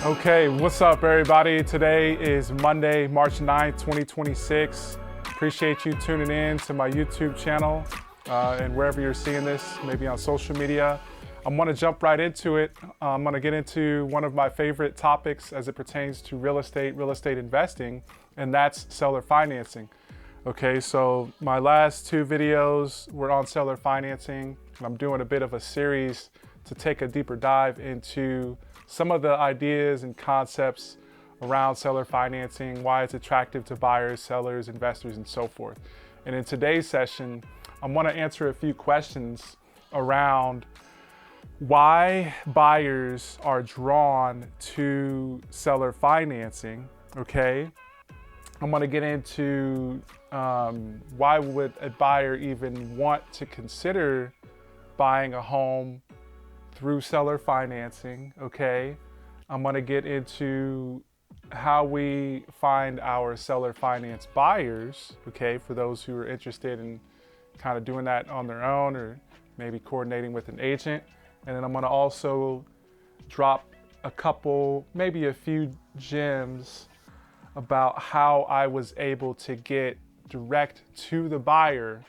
Okay, what's up everybody? Today is Monday, March 9th, 2026. Appreciate you tuning in to my YouTube channel and wherever you're seeing this, maybe on social media. I'm gonna jump right into it. I'm gonna get into one of my favorite topics as it pertains to real estate investing, and that's seller financing. Okay, so my last two videos were on seller financing, and I'm doing a bit of a series to take a deeper dive into some of the ideas and concepts around seller financing, why it's attractive to buyers, sellers, investors, and so forth. And in today's session, I'm gonna answer a few questions around why buyers are drawn to seller financing, okay? I'm gonna get into why would a buyer even want to consider buying a home through seller financing, okay? I'm gonna get into how we find our seller finance buyers, okay? For those who are interested in kind of doing that on their own or maybe coordinating with an agent. And then I'm gonna also drop a couple, maybe a few gems about how I was able to get direct to the buyer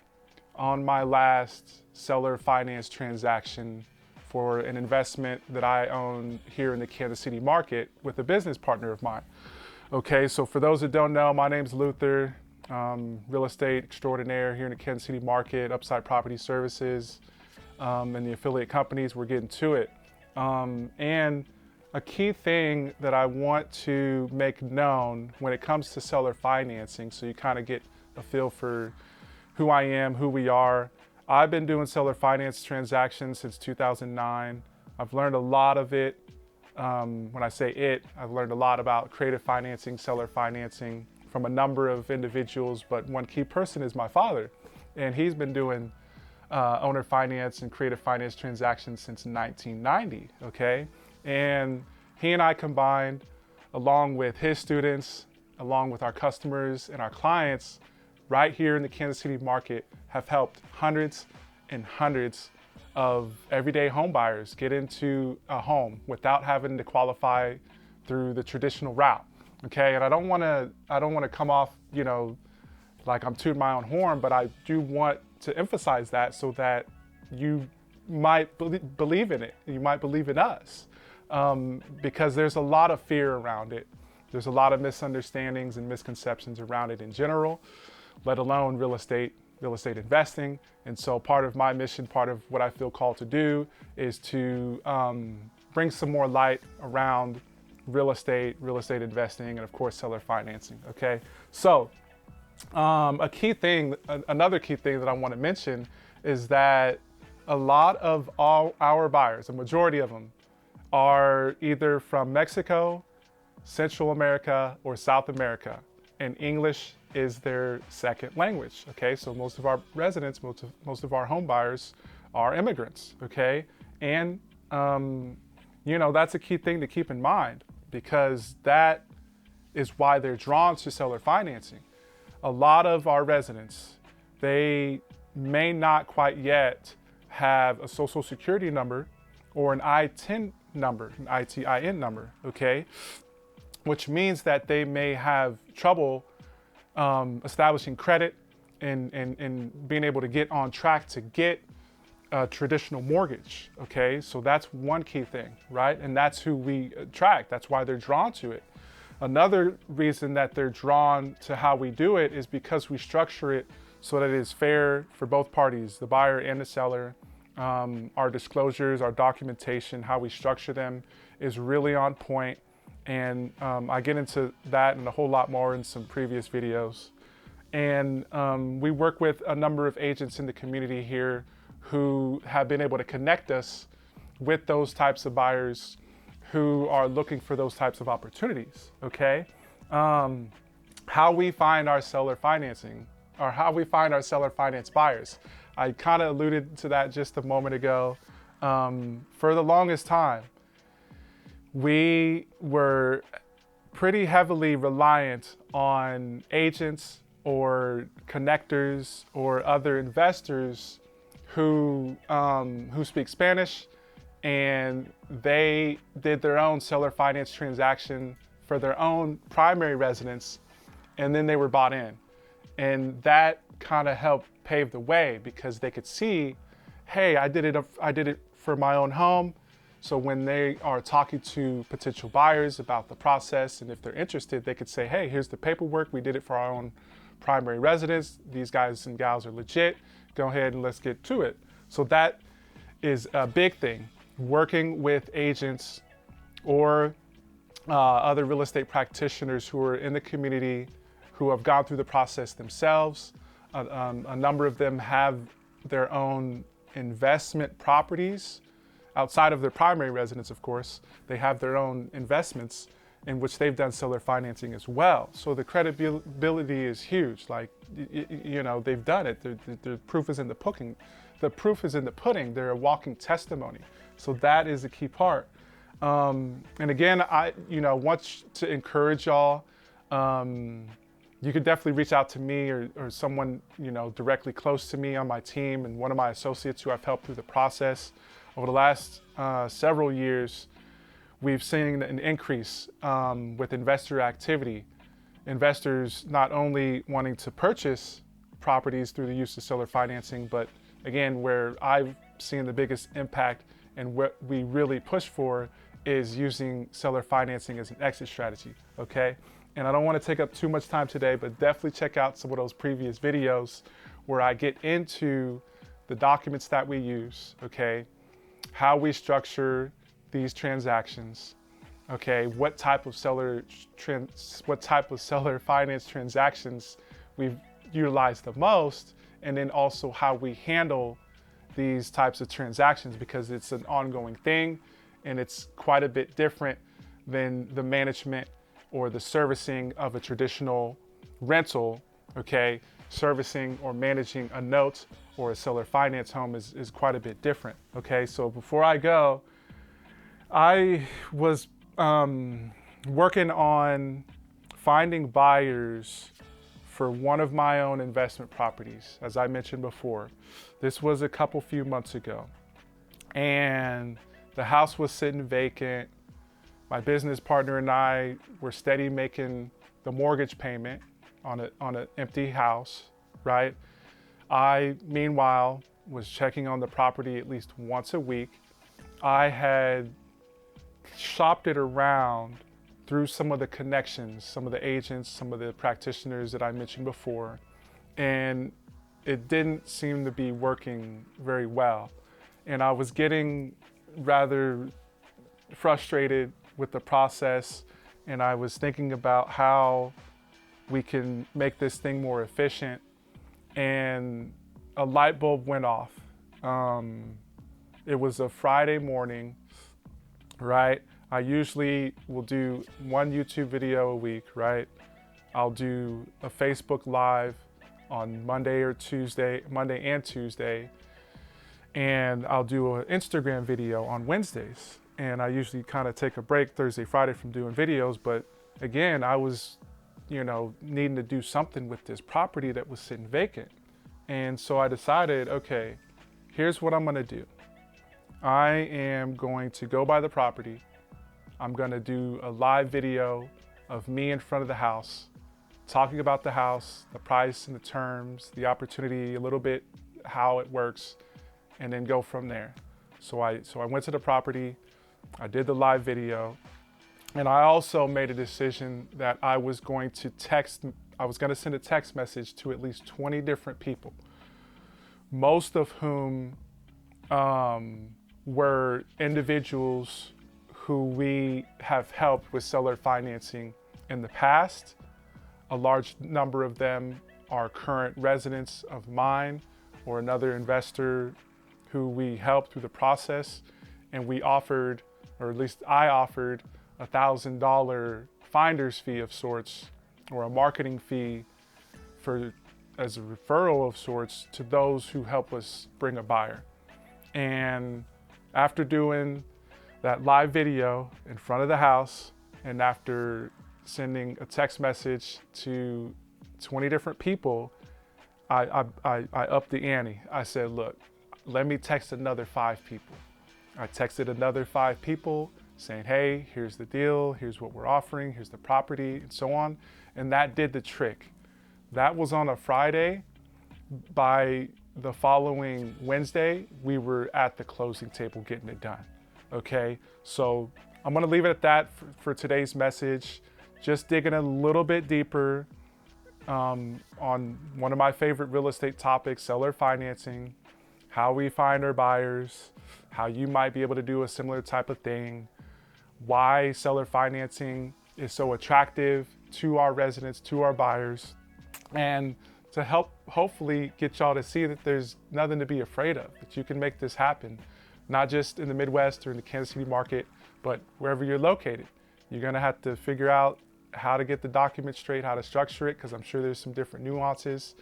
on my last seller finance transaction for an investment that I own here in the Kansas City market with a business partner of mine. Okay, so for those that don't know, my name's Luther, real estate extraordinaire here in the Kansas City market, Upside Property Services, and the affiliate companies. We're getting to it. And a key thing that I want to make known when it comes to seller financing, so you kind of get a feel for who I am, who we are. I've been doing seller finance transactions since 2009. I've learned a lot of it. When I say it, I've learned a lot about creative financing, seller financing from a number of individuals, but one key person is my father. And he's been doing owner finance and creative finance transactions since 1990, okay? And he and I combined, along with his students, along with our customers and our clients, right here in the Kansas City market, have helped hundreds and hundreds of everyday home buyers get into a home without having to qualify through the traditional route. Okay, and I don't want to come off, you know, like I'm tooting my own horn, but I do want to emphasize that so that you might believe in it. You might believe in us, because there's a lot of fear around it. There's a lot of misunderstandings and misconceptions around it in general, let alone real estate investing. And so part of my mission, part of what I feel called to do is to bring some more light around real estate investing, and of course, seller financing, okay? So another key thing that I want to mention is that a lot of all our buyers, a majority of them, are either from Mexico, Central America, or South America, and English is their second language, okay? So most of our residents, most of our home buyers are immigrants, okay? And, you know, that's a key thing to keep in mind, because that is why they're drawn to seller financing. A lot of our residents, they may not quite yet have a social security number or an ITIN number, an ITIN number, okay? Which means that they may have trouble establishing credit and being able to get on track to get a traditional mortgage, okay? So that's one key thing, right? And that's who we attract. That's why they're drawn to it. Another reason that they're drawn to how we do it is because we structure it so that it is fair for both parties, the buyer and the seller. Our disclosures, our documentation, how we structure them is really on point. And I get into that and a whole lot more in some previous videos. And we work with a number of agents in the community here who have been able to connect us with those types of buyers who are looking for those types of opportunities, okay? How we find our seller financing, or how we find our seller finance buyers. I kind of alluded to that just a moment ago. For the longest time, we were pretty heavily reliant on agents or connectors or other investors who speak Spanish and they did their own seller finance transaction for their own primary residence, and then they were bought in. And that kind of helped pave the way because they could see, hey, I did it for my own home. So when they are talking to potential buyers about the process, and if they're interested, they could say, hey, here's the paperwork. We did it for our own primary residence. These guys and gals are legit. Go ahead and let's get to it. So that is a big thing. Working with agents or other real estate practitioners who are in the community who have gone through the process themselves. A number of them have their own investment properties outside of their primary residence, of course. They have their own investments in which they've done seller financing as well. So the credibility is huge. Like, you know, they've done it. The proof is in the pudding. The proof is in the pudding. They're a walking testimony. So that is a key part. And again, I want to encourage y'all. You could definitely reach out to me or someone, directly close to me on my team and one of my associates who I've helped through the process. Over the last several years, we've seen an increase with investor activity. Investors not only wanting to purchase properties through the use of seller financing, but again, where I've seen the biggest impact and what we really push for is using seller financing as an exit strategy, okay? And I don't want to take up too much time today, but definitely check out some of those previous videos where I get into the documents that we use, okay? How we structure these transactions, okay? What type of seller finance transactions we've utilized the most, and then also how we handle these types of transactions, because it's an ongoing thing and it's quite a bit different than the management or the servicing of a traditional rental, okay? Servicing or managing a note or a seller finance home is quite a bit different, okay? So before I go, I was working on finding buyers for one of my own investment properties, as I mentioned before. This was a few months ago. And the house was sitting vacant. My business partner and I were steady making the mortgage payment on an empty house, right? I, meanwhile, was checking on the property at least once a week. I had shopped it around through some of the connections, some of the agents, some of the practitioners that I mentioned before, and it didn't seem to be working very well. And I was getting rather frustrated with the process, and I was thinking about how we can make this thing more efficient, and a light bulb went off. It was a Friday morning, right? I usually will do one YouTube video a week, right? I'll do a Facebook Live on Monday and Tuesday, and I'll do an Instagram video on Wednesdays. And I usually kind of take a break Thursday, Friday from doing videos, but again, I was, needing to do something with this property that was sitting vacant. And so I decided, okay, here's what I'm gonna do. I am going to go by the property. I'm gonna do a live video of me in front of the house, talking about the house, the price and the terms, the opportunity, a little bit how it works, and then go from there. So I went to the property, I did the live video, and I also made a decision that I was going to send a text message to at least 20 different people, most of whom were individuals who we have helped with seller financing in the past. A large number of them are current residents of mine or another investor who we helped through the process. And we offered, or at least I offered, $1,000 finder's fee of sorts, or a marketing fee as a referral of sorts to those who help us bring a buyer. And after doing that live video in front of the house, and after sending a text message to 20 different people, I upped the ante. I said, look, let me text another 5 people. I texted another 5 people saying, hey, here's the deal, here's what we're offering, here's the property, and so on. And that did the trick. That was on a Friday. By the following Wednesday, we were at the closing table getting it done. Okay, so I'm gonna leave it at that for today's message. Just digging a little bit deeper on one of my favorite real estate topics, seller financing, how we find our buyers, how you might be able to do a similar type of thing, why seller financing is so attractive to our residents, to our buyers, and to help hopefully get y'all to see that there's nothing to be afraid of, that you can make this happen, not just in the Midwest or in the Kansas City market, but wherever you're located. You're gonna have to figure out how to get the documents straight, how to structure it, because I'm sure there's some different nuances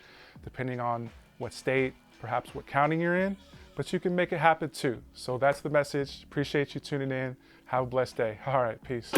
depending on what state, perhaps what county you're in, but you can make it happen too. So that's the message. Appreciate you tuning in. Have a blessed day. All right, peace.